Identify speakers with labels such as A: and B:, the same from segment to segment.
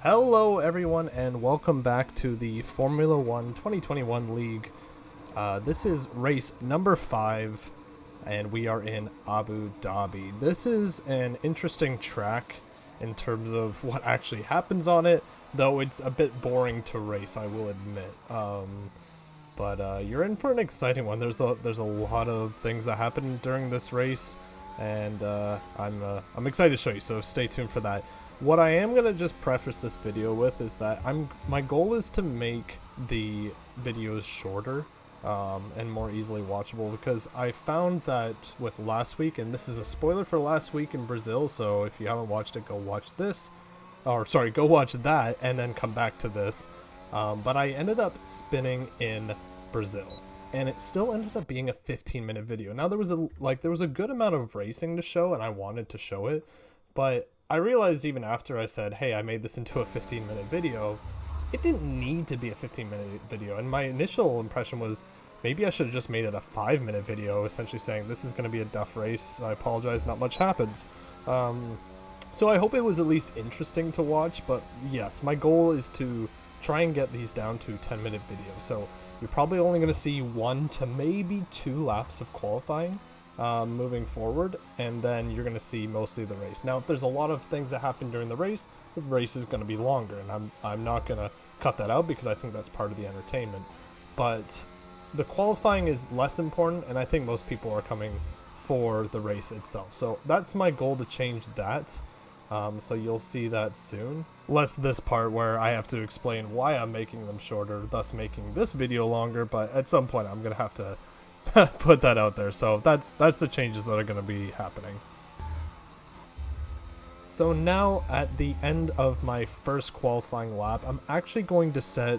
A: Hello everyone and welcome back to the Formula 1 2021 League. This is race number 5 and we are in Abu Dhabi. This is an interesting track in terms of what actually happens on it, though it's a bit boring to race, I will admit. But you're in for an exciting one. There's a lot of things that happen during this race, and I'm excited to show you, so stay tuned for that. What I am going to just preface this video with is that my goal is to make the videos shorter and more easily watchable, because I found that with last week, and this is a spoiler for last week in Brazil, so if you haven't watched it, go watch this, or sorry, go watch that and then come back to this. But I ended up spinning in Brazil, and it still ended up being a 15-minute video. Now there was a good amount of racing to show, and I wanted to show it, but I realized even after I said, hey, I made this into a 15-minute video, it didn't need to be a 15-minute video. And my initial impression was maybe I should have just made it a 5-minute video, essentially saying this is going to be a duff race. I apologize, not much happens. So I hope it was at least interesting to watch. But yes, my goal is to try and get these down to 10-minute videos. So you're probably only going to see 1 to maybe 2 laps of qualifying moving forward, and then you're going to see mostly the race. Now if there's a lot of things that happen during the race is going to be longer, and I'm not going to cut that out because I think that's part of the entertainment. But the qualifying is less important, and I think most people are coming for the race itself, so that's my goal, to change that. So you'll see that soon, less this part where I have to explain why I'm making them shorter, thus making this video longer. But at some point I'm going to have to put that out there. So that's the changes that are going to be happening. So now at the end of my first qualifying lap, I'm actually going to set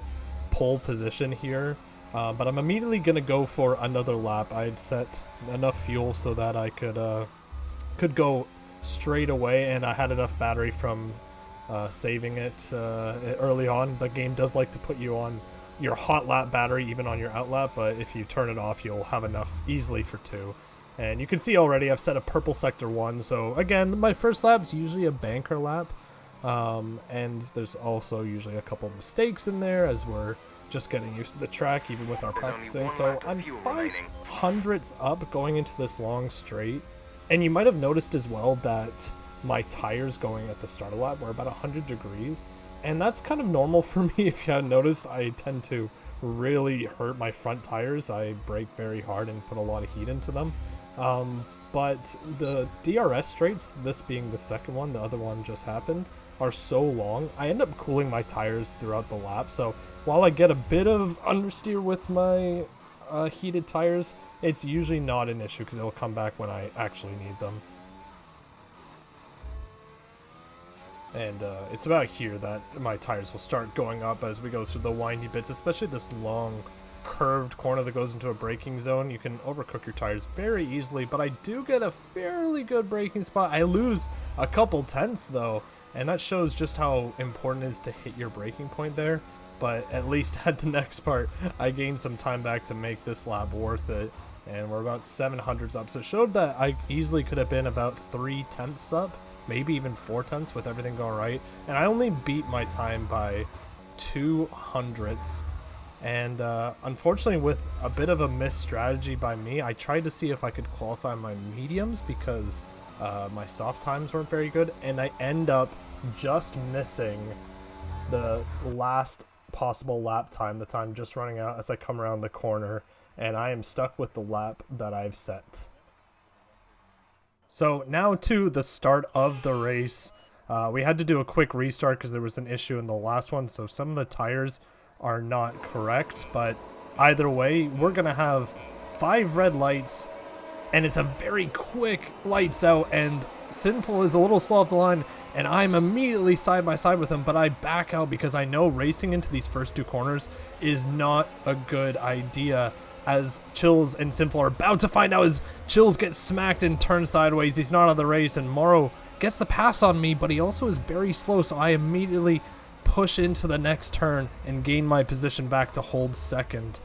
A: pole position here, but I'm immediately going to go for another lap. I'd set enough fuel so that I could go straight away, and I had enough battery from saving it early on. The game does like to put you on your hot lap battery even on your out lap, but if you turn it off you'll have enough easily for 2. And you can see already I've set a purple sector 1, so again my first lap's usually a banker lap, and there's also usually a couple mistakes in there as we're just getting used to the track even with our practicing. So I'm 500s up going into this long straight, and you might have noticed as well that my tires going at the start of the lap were about 100 degrees. And that's kind of normal for me. If you hadn't noticed, I tend to really hurt my front tires. I brake very hard and put a lot of heat into them. But the DRS straights, this being the second one, the other one just happened, are so long. I end up cooling my tires throughout the lap. So while I get a bit of understeer with my heated tires, it's usually not an issue because it'll come back when I actually need them. And it's about here that my tires will start going up as we go through the windy bits, especially this long curved corner that goes into a braking zone. You can overcook your tires very easily, but I do get a fairly good braking spot. I lose a couple tenths though, and that shows just how important it is to hit your braking point there. But at least at the next part, I gained some time back to make this lap worth it, and we're about 700s up. So it showed that I easily could have been about 3 tenths up, maybe even 4 tenths with everything going right, and I only beat my time by 200ths. And unfortunately, with a bit of a missed strategy by me, I tried to see if I could qualify my mediums because my soft times weren't very good, and I end up just missing the last possible lap time, the time just running out as I come around the corner, and I am stuck with the lap that I've set. So now to the start of the race. We had to do a quick restart because there was an issue in the last one, so some of the tires are not correct, but either way we're gonna have 5 red lights, and it's a very quick lights out, and Sinful is a little slow off the line, and I'm immediately side by side with him, but I back out because I know racing into these first 2 corners is not a good idea, as Chills and Sinful are about to find out as Chills gets smacked and turned sideways. He's not out of the race, and Morrow gets the pass on me, but he also is very slow, so I immediately push into the next turn and gain my position back to hold second.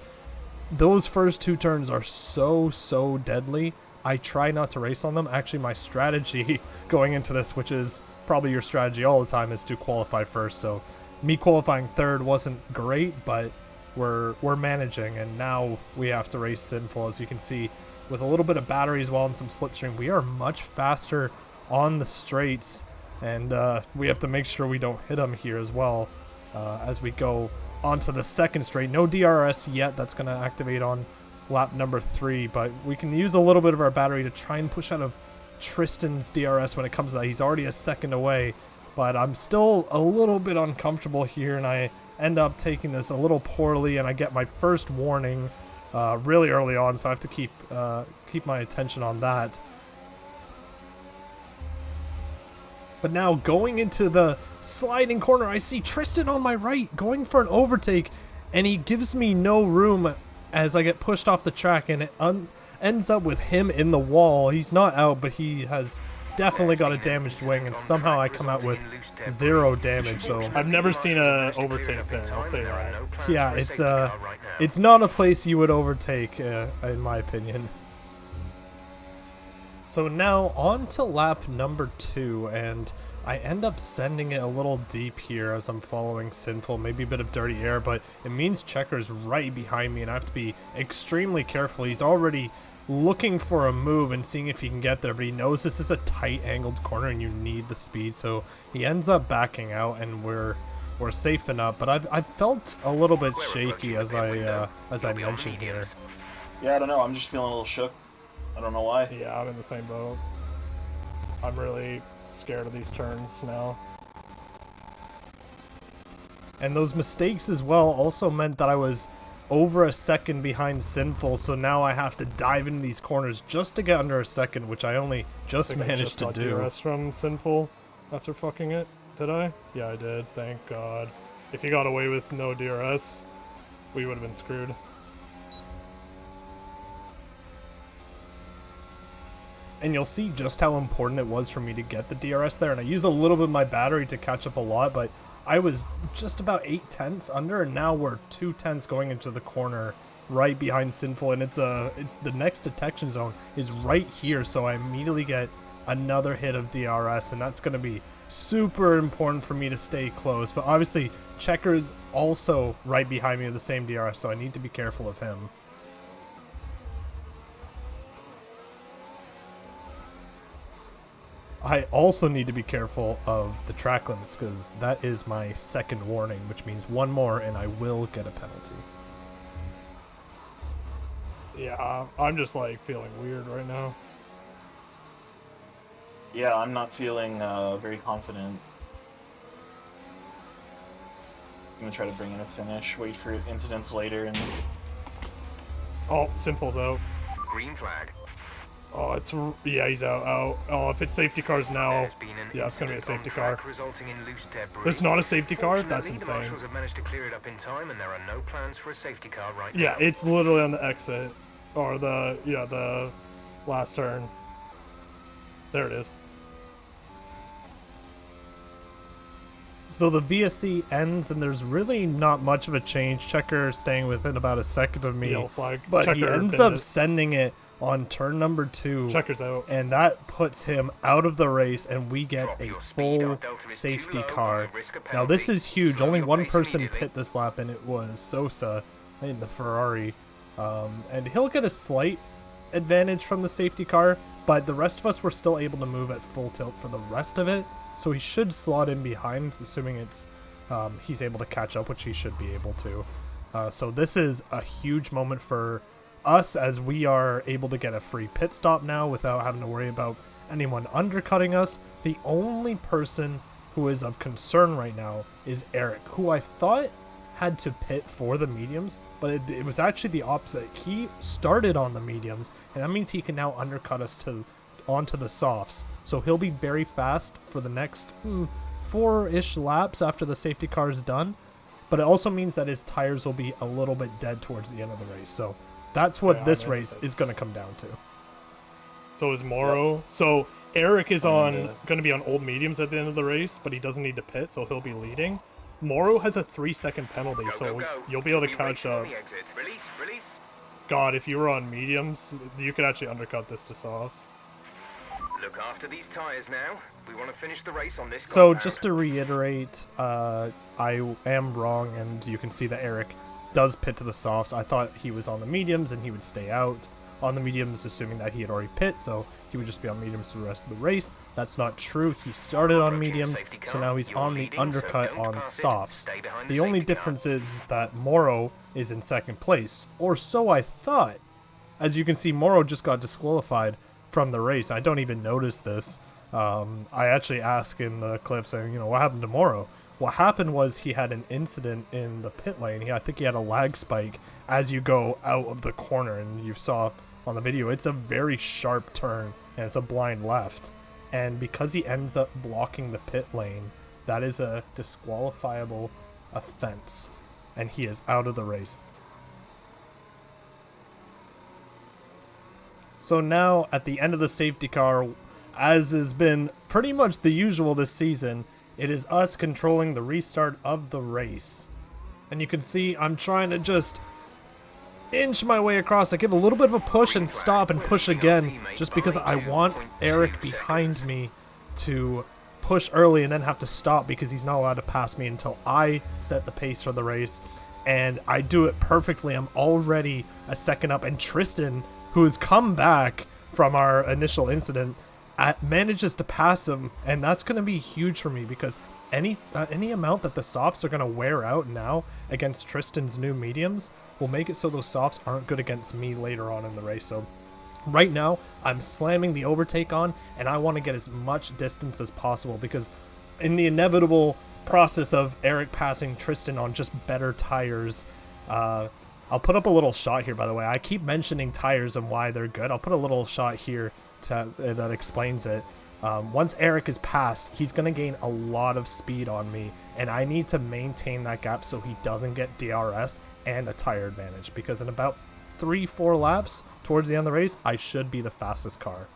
A: Those first 2 turns are so deadly. I try not to race on them. Actually, my strategy going into this, which is probably your strategy all the time is to qualify first. So me qualifying third wasn't great, but we're managing, and now we have to race Sinful. As you can see, with a little bit of battery as well and some slipstream, we are much faster on the straights, and we have to make sure we don't hit him here as well as we go onto the second straight. No DRS yet. That's going to activate on lap number 3, but we can use a little bit of our battery to try and push out of Tristan's DRS when it comes to that. He's already a second away, but I'm still a little bit uncomfortable here, and I end up taking this a little poorly, and I get my first warning really early on, so I have to keep my attention on that. But now going into the sliding corner, I see Tristan on my right going for an overtake, and he gives me no room as I get pushed off the track, and it ends up with him in the wall. He's not out, but he has definitely got a damaged wing, and somehow I come out with 0 damage. So
B: I've never seen a overtake there, I'll say that.
A: Yeah, it's not a place you would overtake, in my opinion. So now on to lap number 2, and I end up sending it a little deep here as I'm following Sinful. Maybe a bit of dirty air, but it means Checker's right behind me, and I have to be extremely careful. He's already looking for a move and seeing if he can get there, but he knows this is a tight angled corner and you need the speed, so he ends up backing out, and we're safe enough. But I've felt a little bit shaky as I mentioned here.
C: Yeah, I don't know. I'm just feeling a little shook. I don't know why.
B: Yeah, I'm in the same boat. I'm really scared of these turns now.
A: And those mistakes as well also meant that I was over a second behind Sinful, so now I have to dive into these corners just to get under a second, which I only just managed to do.
B: DRS from Sinful after fucking it, did I? Yeah, I did, thank God. If you got away with no DRS, we would have been screwed.
A: And you'll see just how important it was for me to get the DRS there, and I used a little bit of my battery to catch up a lot, but I was just about 8 tenths under, and now we're 2 tenths going into the corner right behind Sinful, and it's the next detection zone is right here, so I immediately get another hit of DRS, and that's going to be super important for me to stay close. But obviously Checker's also right behind me with the same DRS, so I need to be careful of him. I also need to be careful of the track limits, because that is my second warning, which means one more and I will get a penalty.
B: Yeah, I'm just like feeling weird right now.
C: Yeah, I'm not feeling very confident. I'm gonna try to bring in a finish, wait for incidents later, and...
B: Oh, Sinful's out.
D: Green flag.
B: Oh, yeah, he's out. Oh, if it's safety cars now, yeah, it's gonna be a safety car. It's not a safety car? That's insane.
D: The marshals have managed to clear it up in time, and there are no plans for a safety car right now.
B: Yeah, it's literally on the exit, or the last turn. There it is.
A: So the VSC ends, and there's really not much of a change. Checker staying within about a second of me,
B: Yellow flag.
A: but
B: Checker
A: he ends up sending it on turn number 2.
B: Checker's out.
A: And that puts him out of the race, and we get a full safety car. Now this is huge. Only one person pit this lap, and it was Sosa in the Ferrari. And he'll get a slight advantage from the safety car, but the rest of us were still able to move at full tilt for the rest of it. So he should slot in behind, assuming it's he's able to catch up, which he should be able to. So this is a huge moment for us, as we are able to get a free pit stop now without having to worry about anyone undercutting us. The only person who is of concern right now is Eric, who I thought had to pit for the mediums, but it was actually the opposite. He started on the mediums, and that means he can now undercut us onto the softs. So he'll be very fast for the next 4-ish laps after the safety car is done, but it also means that his tires will be a little bit dead towards the end of the race. So that's what this race is going to come down to.
B: So is Morrow. Yep. So Eric is going to be on old mediums at the end of the race, but he doesn't need to pit, so he'll be leading. Morrow has a 3-second penalty, so you'll be able to catch up.
D: Release.
B: God, if you were on mediums, you could actually undercut this to softs.
D: Look after these tires now. We want to finish the race on this
A: So
D: compound.
A: just to reiterate, I am wrong, and you can see that Eric does pit to the softs. I thought he was on the mediums and he would stay out on the mediums, assuming that he had already pit, so he would just be on mediums for the rest of the race. That's not true. He started on mediums, so now he's on the undercut on softs. The only difference is that Moro is in second place, or so I thought. As you can see, Moro just got disqualified from the race. I don't even notice this. I actually asked in the clip saying, what happened to Moro? What happened was he had an incident in the pit lane. I think he had a lag spike as you go out of the corner, and you saw on the video, it's a very sharp turn, and it's a blind left. And because he ends up blocking the pit lane, that is a disqualifiable offense, and he is out of the race. So now, at the end of the safety car, as has been pretty much the usual this season, it is us controlling the restart of the race. And you can see I'm trying to just inch my way across. I give a little bit of a push and stop and push again, just because I want Eric behind me to push early and then have to stop because he's not allowed to pass me until I set the pace for the race. And I do it perfectly. I'm already a second up, and Tristan, who has come back from our initial incident, manages to pass him, and that's going to be huge for me because any amount that the softs are going to wear out now against Tristan's new mediums will make it so those softs aren't good against me later on in the race. So right now I'm slamming the overtake on, and I want to get as much distance as possible because in the inevitable process of Eric passing Tristan on just better tires, I'll put up a little shot here, by the way. I keep mentioning tires and why they're good. I'll put a little shot here that explains it. Once Eric is passed, he's going to gain a lot of speed on me, and I need to maintain that gap so he doesn't get DRS and a tire advantage, because in about 3-4 laps towards the end of the race, I should be the fastest car.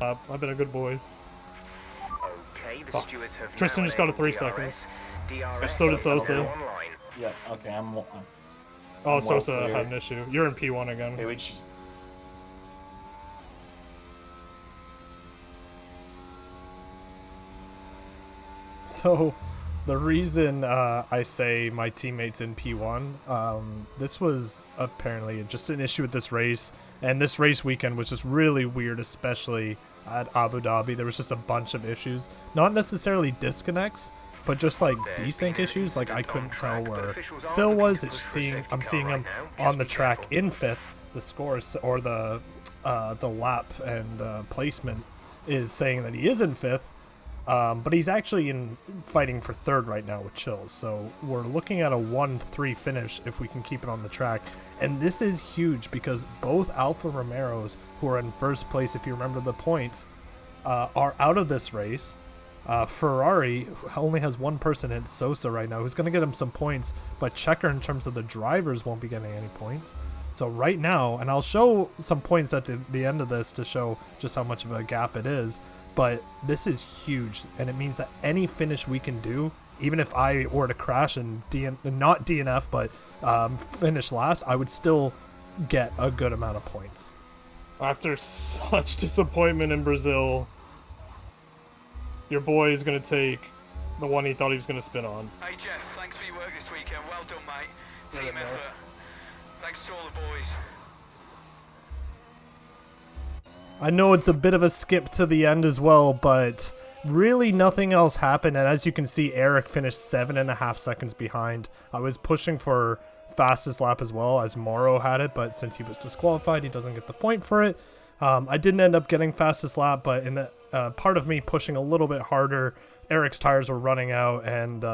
B: I've been a good boy.
D: Okay, the stewards have
B: Tristan
D: now
B: just got a
D: enabled
B: 3 seconds.
D: DRS
B: So did
D: is
B: Sosa.
D: now online.
C: Yeah, okay, I'm
B: Oh,
C: well
B: Sosa
C: clear.
B: had an issue. You're in P1 again.
C: Okay, which...
A: So the reason I say my teammates in P1, this was apparently just an issue with this race, and this race weekend was just really weird, especially at Abu Dhabi. There was just a bunch of issues, not necessarily disconnects, but just like desync issues. Like I couldn't tell where Phil was. I'm seeing him on the track in 5th. The scores or the lap and placement is saying that he is in 5th. But he's actually fighting for 3rd right now with Chills. So we're looking at a 1-3 finish if we can keep it on the track. And this is huge because both Alfa Romeros, who are in 1st place, if you remember the points, are out of this race. Ferrari only has one person in Sosa right now who's going to get him some points, but Checker in terms of the drivers won't be getting any points. So right now, and I'll show some points at the end of this to show just how much of a gap it is, but this is huge, and it means that any finish we can do, even if I were to crash and not DNF, but finish last, I would still get a good amount of points.
B: After such disappointment in Brazil, your boy is going to take the one he thought he was going to spin on.
E: Hey Jeff, thanks for your work this weekend. Well done, mate. Team effort. Thanks to all the boys.
A: I know it's a bit of a skip to the end as well, but really nothing else happened. And as you can see, Eric finished 7.5 seconds behind. I was pushing for fastest lap as well, as Moro had it, but since he was disqualified, he doesn't get the point for it. I didn't end up getting fastest lap, but in the part of me pushing a little bit harder, Eric's tires were running out, and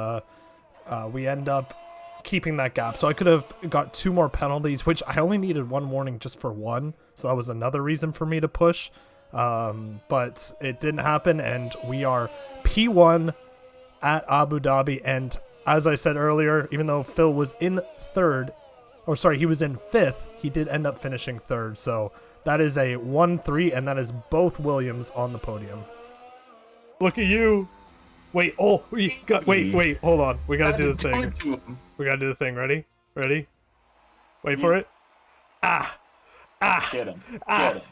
A: we end up keeping that gap. So I could have got 2 more penalties, which I only needed 1 warning just for 1. So that was another reason for me to push. But it didn't happen, and we are P1 at Abu Dhabi. And as I said earlier, even though Phil was in 3rd, or sorry, he was in 5th, he did end up finishing 3rd. So that is a 1-3, and that is both Williams on the podium.
B: Look at you. Wait, wait, hold on. We gotta do the thing. We gotta do the thing. Ready? Ready? Wait for it.
C: Get him. Get him.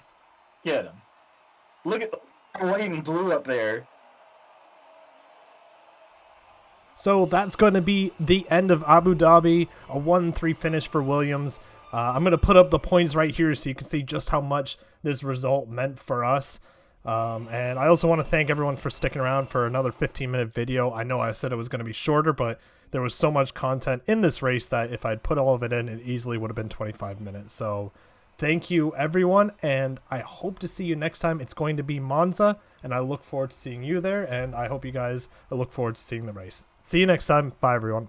C: Get him. Look at the white and blue up there.
A: So that's going to be the end of Abu Dhabi, a 1-3 finish for Williams. I'm going to put up the points right here so you can see just how much this result meant for us. And I also want to thank everyone for sticking around for another 15-minute video. I know I said it was going to be shorter, but there was so much content in this race that if I'd put all of it in, it easily would have been 25 minutes. So thank you, everyone, and I hope to see you next time. It's going to be Monza, and I look forward to seeing you there, and I hope you guys look forward to seeing the race. See you next time. Bye, everyone.